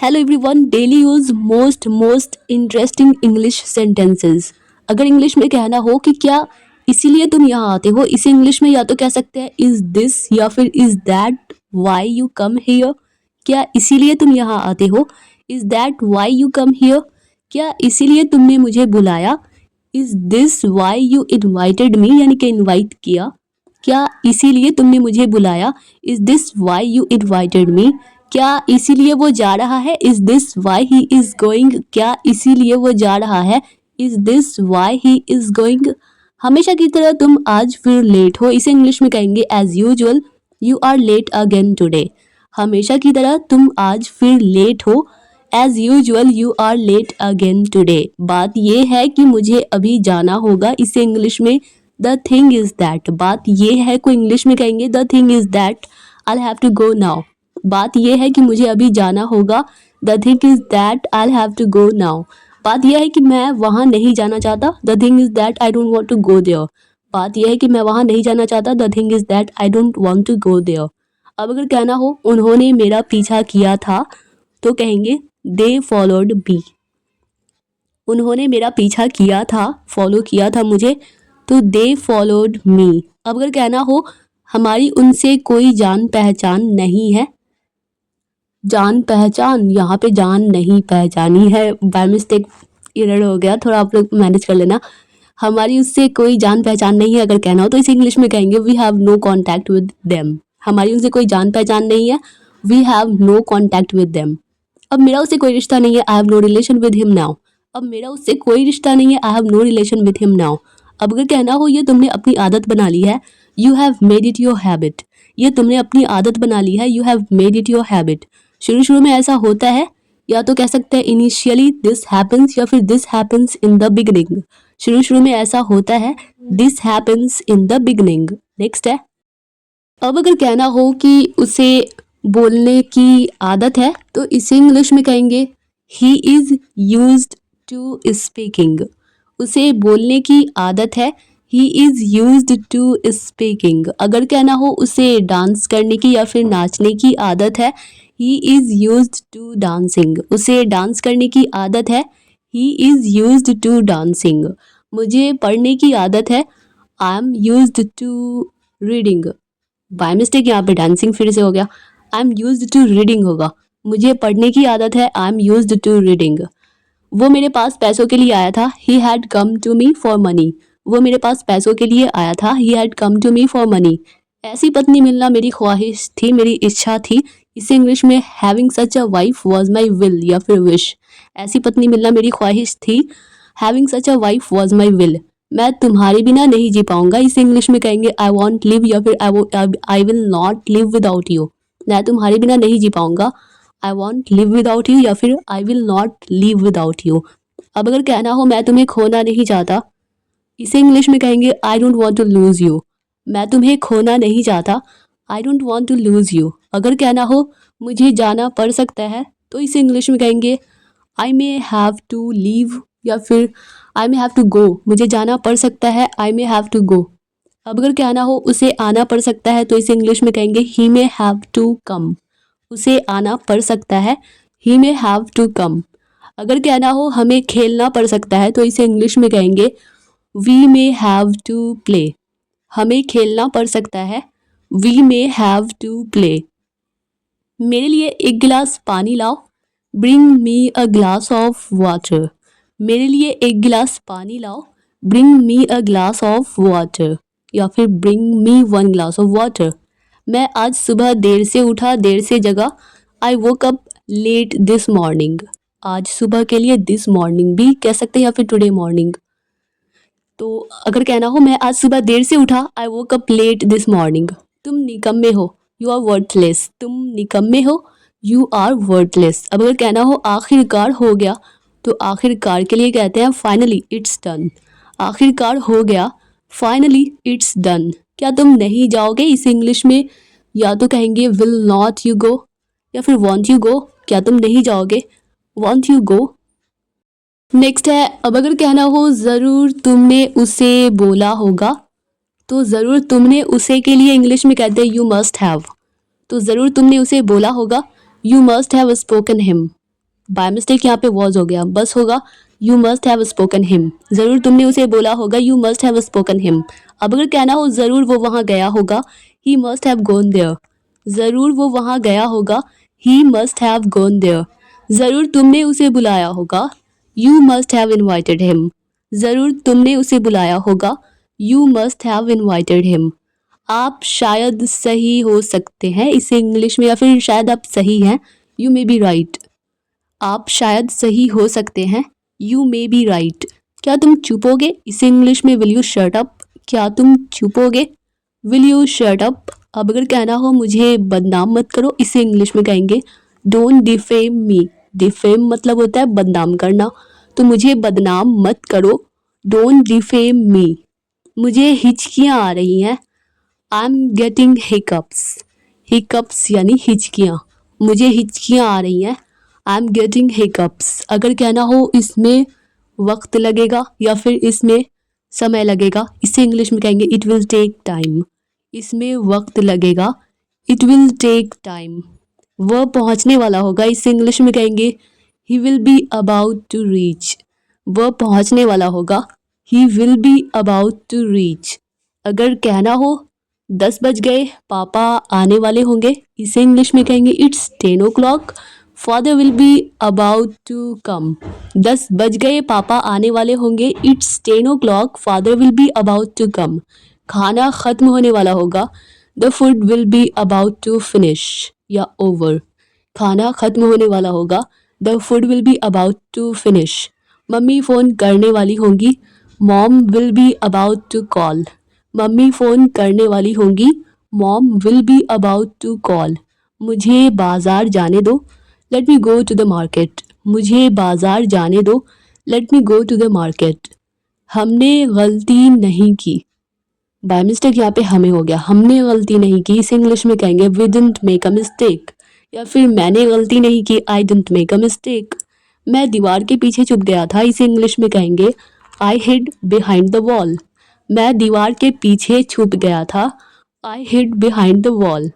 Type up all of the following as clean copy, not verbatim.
Hello everyone, daily use most interesting English sentences. अगर English में कहना हो कि क्या इसीलिए तुम यहाँ आते हो, इसे इंग्लिश में या तो कह सकते हैं इज दिस या फिर is that why you come here. क्या इसीलिए तुम यहाँ आते हो, is that why you come here. क्या इसीलिए तुमने मुझे बुलाया, is this why you invited me, यानी कि इनवाइट किया। क्या इसीलिए तुमने मुझे बुलाया, is this why you invited me. क्या इसीलिए वो जा रहा है, is this why he is going. क्या इसीलिए वो जा रहा है, is this why he is going. हमेशा की तरह तुम आज फिर लेट हो, इसे इंग्लिश में कहेंगे as usual, you are late again today. हमेशा की तरह तुम आज फिर लेट हो, as usual you are late again today. बात यह है कि मुझे अभी जाना होगा, इसे इंग्लिश में द थिंग इज दैट। बात यह है को इंग्लिश में कहेंगे the thing is that I have to go now. बात यह है कि मुझे अभी जाना होगा, the thing is that I have to go now. बात यह है कि मैं वहाँ नहीं जाना चाहता, the thing is that I don't want to go there. बात यह है कि मैं वहाँ नहीं जाना चाहता, the thing is that I don't want to go there. अब अगर कहना हो उन्होंने मेरा पीछा किया था, तो कहेंगे दे फॉलोड मी। उन्होंने मेरा पीछा किया था, फॉलो किया था मुझे, तो दे फॉलोड मी। अब अगर कहना हो हमारी उनसे कोई जान पहचान नहीं है, जान पहचान, यहाँ पे जान नहीं पहचानी है, बाय मिस्टेक एरर हो गया, थोड़ा आप लोग मैनेज कर लेना। हमारी उससे कोई जान पहचान नहीं है अगर कहना हो तो इसे इंग्लिश में कहेंगे we have no contact with them. हमारी उनसे कोई जान पहचान नहीं है, we have no contact with them. अब मेरा उससे कोई रिश्ता नहीं है, I have no relation with him now. अब मेरा उससे कोई रिश्ता नहीं है, I have no relation with him now. अब अगर कहना हो ये तुमने अपनी आदत बना ली है, you have made it your habit. ये तुमने अपनी आदत बना ली है, you have made it your habit. शुरू शुरू में ऐसा होता है, या तो कह सकते हैं इनिशियली दिस हैपन्स, या फिर this happens in the beginning. शुरू शुरू में ऐसा होता है, this happens in the beginning. Next है, अब अगर कहना हो कि उसे बोलने की आदत है, तो इसे इंग्लिश में कहेंगे he is used to speaking. उसे बोलने की आदत है, he is used to speaking. अगर कहना हो उसे डांस करने की या फिर नाचने की आदत है, he is used to dancing. उसे डांस करने की आदत है, he is used to dancing. मुझे पढ़ने की आदत है, I am used to reading. By mistake यहाँ पे डांसिंग फिर से हो गया, I am used to reading होगा। मुझे पढ़ने की आदत है, I am used to reading. वो मेरे पास पैसों के लिए आया था, he had come to me for money. वो मेरे पास पैसों के लिए आया था, he had come to me for money. ऐसी पत्नी मिलना मेरी ख्वाहिश थी, मेरी इच्छा थी। इसे इंग्लिश में having such a wife was my will या फिर विश। ऐसी पत्नी मिलना मेरी ख्वाहिश थी, having such a wife was my will. मैं तुम्हारे बिना नहीं जी पाऊंगा, इसे इंग्लिश में कहेंगे आई वॉन्ट लिव या फिर I will not live without you. मैं तुम्हारे बिना नहीं जी पाऊंगा, I want live without you या फिर I will not live without you. अब अगर कहना हो मैं तुम्हें खोना नहीं चाहता, इसे इंग्लिश में कहेंगे I don't want to lose you. मैं तुम्हें खोना नहीं चाहता, I don't want to lose you. अगर कहना हो मुझे जाना पड़ सकता है, तो इसे इंग्लिश में कहेंगे आई मे हैव टू लीव या फिर आई मे हैव टू गो। मुझे जाना पड़ सकता है, आई मे हैव टू गो। अब अगर कहना हो उसे आना पड़ सकता है, तो इसे इंग्लिश में कहेंगे ही मे हैव टू कम। उसे आना पड़ सकता है, ही मे हैव टू कम। अगर कहना हो हमें खेलना पड़ सकता है, तो इसे इंग्लिश में कहेंगे we may have to play. हमें खेलना पड़ सकता है, we may have to play. मेरे लिए एक गिलास पानी लाओ, bring me a glass of water. मेरे लिए एक गिलास पानी लाओ, bring me a glass of water या फिर bring me one glass of water. मैं आज सुबह देर से उठा, देर से जगा, I woke up late this morning. आज सुबह के लिए दिस मॉर्निंग भी कह सकते हैं या फिर टुडे मॉर्निंग। तो अगर कहना हो मैं आज सुबह देर से उठा, I woke up late this morning. तुम निकम्मे हो, यू आर वर्थलेस। तुम निकम्मे हो, यू आर वर्थलेस। अब अगर कहना हो आखिरकार हो गया, तो आखिरकार के लिए कहते हैं फाइनली इट्स डन। आखिरकार हो गया, फाइनली इट्स डन। क्या तुम नहीं जाओगे, इस इंग्लिश में या तो कहेंगे विल नॉट यू गो या फिर वॉन्ट यू गो। क्या तुम नहीं जाओगे, वॉन्ट यू गो। नेक्स्ट है, अब अगर कहना हो ज़रूर तुमने उसे बोला होगा, तो ज़रूर तुमने उसे के लिए इंग्लिश में कहते हैं यू मस्ट हैव। तो ज़रूर तुमने उसे बोला होगा, you must have spoken him. By mistake यहाँ पे वॉज हो गया, बस होगा you must have spoken him. ज़रूर तुमने उसे बोला होगा, you must have spoken him. अब अगर कहना हो ज़रूर वो वहाँ गया होगा, he must have gone there. ज़रूर वो वहाँ गया होगा, he must have gone there. ज़रूर तुमने उसे बुलाया होगा, you must have invited him. ज़रूर तुमने उसे बुलाया होगा, you must have invited him. आप शायद सही हो सकते हैं, इसे इंग्लिश में, या फिर शायद आप सही हैं, यू मे बी राइट। आप शायद सही हो सकते हैं, यू मे बी राइट। क्या तुम चुपोगे, इसे इंग्लिश में विल यू शट अप। क्या तुम चुपोगे, विल यू शट अप। अब अगर कहना हो मुझे बदनाम मत करो, इसे इंग्लिश में कहेंगे डोंट डिफेम मी। डिफेम मतलब होता है बदनाम करना, तो मुझे बदनाम मत करो, डोंट डिफेम मी। मुझे हिचकियाँ आ रही हैं, I am getting hiccups. Hiccups यानी हिचकियाँ, मुझे हिचकियाँ आ रही हैं, आई एम गेटिंग हिकअप्स। अगर कहना हो इसमें वक्त लगेगा या फिर इसमें समय लगेगा, इसे इंग्लिश में कहेंगे इट विल टेक टाइम। इसमें वक्त लगेगा, इट विल टेक टाइम। वह पहुंचने वाला होगा, इसे इंग्लिश में कहेंगे he will be about to reach. वह पहुंचने वाला होगा, he will be about to reach. अगर कहना हो 10 बज गए, पापा आने वाले होंगे, इसे इंग्लिश में कहेंगे it's 10 o'clock, father will be about to come. 10 बज गए, पापा आने वाले होंगे, it's 10 o'clock, father will be about to come. खाना ख़त्म होने वाला होगा, the food will be about to finish या ओवर। खाना ख़त्म होने वाला होगा, the food will be about to finish. Mummy phone करने वाली होंगी, mom will be about to call. Mummy phone करने वाली होंगी, mom will be about to call. मुझे बाज़ार जाने दो, let me go to the market. मुझे बाज़ार जाने दो, let me go to the market. हमने गलती नहीं की, बाय मिस्टेक यहाँ पे हमें हो गया, हमने गलती नहीं की, इसे इंग्लिश में कहेंगे we didn't make a mistake. या फिर मैंने गलती नहीं की, I didn't make a mistake. मैं दीवार के पीछे छुप गया था, इसे इंग्लिश में कहेंगे I hid behind the wall. मैं दीवार के पीछे छुप गया था, I hid behind the wall.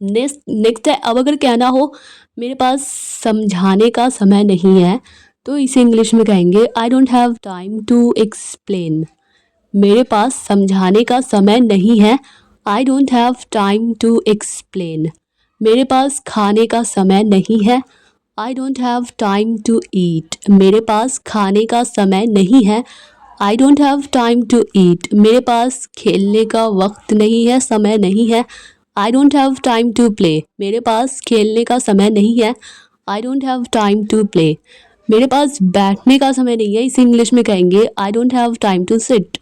Next है, अब अगर कहना हो मेरे पास समझाने का समय नहीं है, तो इसे इंग्लिश में कहेंगे I don't have time to explain. मेरे पास समझाने का समय नहीं है, I don't have time to explain. मेरे पास खाने का समय नहीं है, I don't have time to eat. मेरे पास खाने का समय नहीं है, I don't have time to eat. मेरे पास खेलने का वक्त नहीं है, समय नहीं है, I don't have time to play. मेरे पास खेलने का समय नहीं है, I don't have time to play. मेरे पास बैठने का समय नहीं है, इसे इंग्लिश में कहेंगे I don't have time to sit.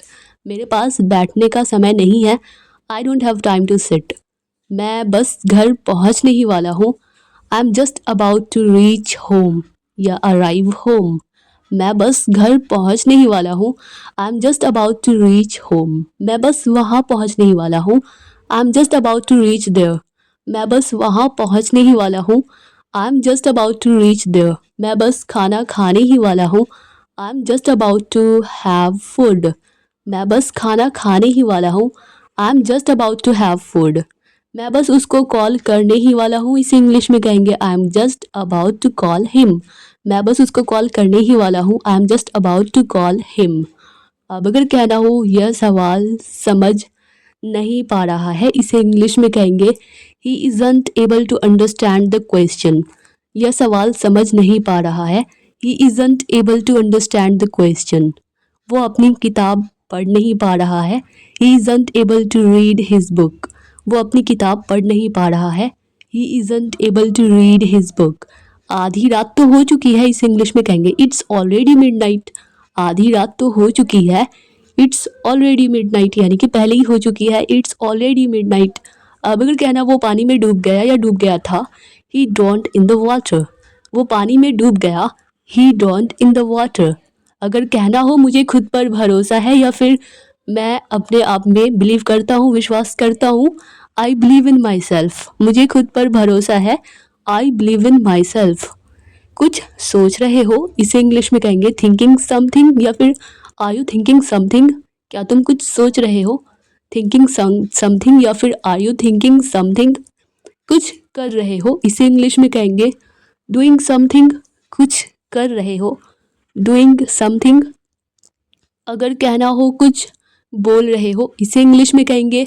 मेरे पास बैठने का समय नहीं है, I don't have time to sit. मैं बस घर पहुंचने ही वाला हूँ, I am just about to reach home या अराइव होम। मैं बस घर पहुंचने ही वाला हूँ, I am just about to reach home. मैं बस वहाँ पहुंचने ही वाला हूँ, I am just about to reach there. मैं बस वहाँ पहुंचने ही वाला हूँ, I am just about to reach there. मैं बस खाना खाने ही वाला हूँ, I am just about to have food. मैं बस खाना खाने ही वाला हूँ, I am just about to have food. मैं बस उसको कॉल करने ही वाला हूँ, इसे इंग्लिश में कहेंगे I am just about to call him. मैं बस उसको कॉल करने ही वाला हूँ, I am just about to call him. अब अगर कहना हो यह सवाल समझ नहीं पा रहा है, इसे इंग्लिश में कहेंगे he isn't able to understand the question. यह सवाल समझ नहीं पा रहा है, he isn't able to understand the question. वो अपनी किताब पढ़ नहीं पा रहा है, he isn't able to read his book. वो अपनी किताब पढ़ नहीं पा रहा है, he isn't able to read his book. आधी रात तो हो चुकी है, इस इंग्लिश में कहेंगे इट्स ऑलरेडी मिडनाइट। आधी रात तो हो चुकी है, इट्स ऑलरेडी मिडनाइट, यानी कि पहले ही हो चुकी है, इट्स ऑलरेडी मिडनाइट। अब अगर कहना वो पानी में डूब गया या डूब गया था, ही ड्रॉन्ड इन द वाटर। वो पानी में डूब गया, ही ड्रॉन्ड इन द वाटर। अगर कहना हो मुझे खुद पर भरोसा है या फिर मैं अपने आप में बिलीव करता हूँ, विश्वास करता हूँ, I believe in my self. मुझे खुद पर भरोसा है, I believe in my self. कुछ सोच रहे हो, इसे इंग्लिश में कहेंगे थिंकिंग समथिंग या फिर आर यू थिंकिंग समथिंग। क्या तुम कुछ सोच रहे हो, थिंकिंग समथिंग या फिर आर यू थिंकिंग समथिंग। कुछ कर रहे हो, इसे इंग्लिश में कहेंगे डूइंग समथिंग, कुछ कर रहे हो, डूइंग समथिंग। अगर कहना हो कुछ बोल रहे हो, इसे इंग्लिश में कहेंगे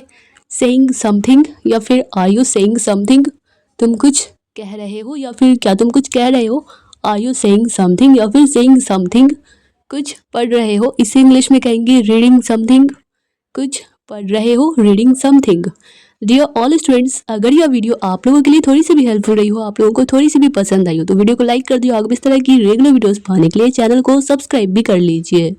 सेइंग समथिंग या फिर आर यू सेइंग समथिंग, तुम कुछ कह रहे हो या फिर क्या तुम कुछ कह रहे हो, आर यू सेइंग समथिंग या फिर सेइंग समथिंग। कुछ पढ़ रहे हो, इसे इंग्लिश में कहेंगे रीडिंग समथिंग, कुछ पढ़ रहे हो, reading something. Dear all students, अगर यह वीडियो आप लोगों के लिए थोड़ी सी भी हेल्पफुल रही हो, आप लोगों को थोड़ी सी भी पसंद आई हो, तो वीडियो को लाइक कर दियो। आगे भी इस तरह की रेगुलर वीडियोस पाने के लिए चैनल को सब्सक्राइब भी कर लीजिए।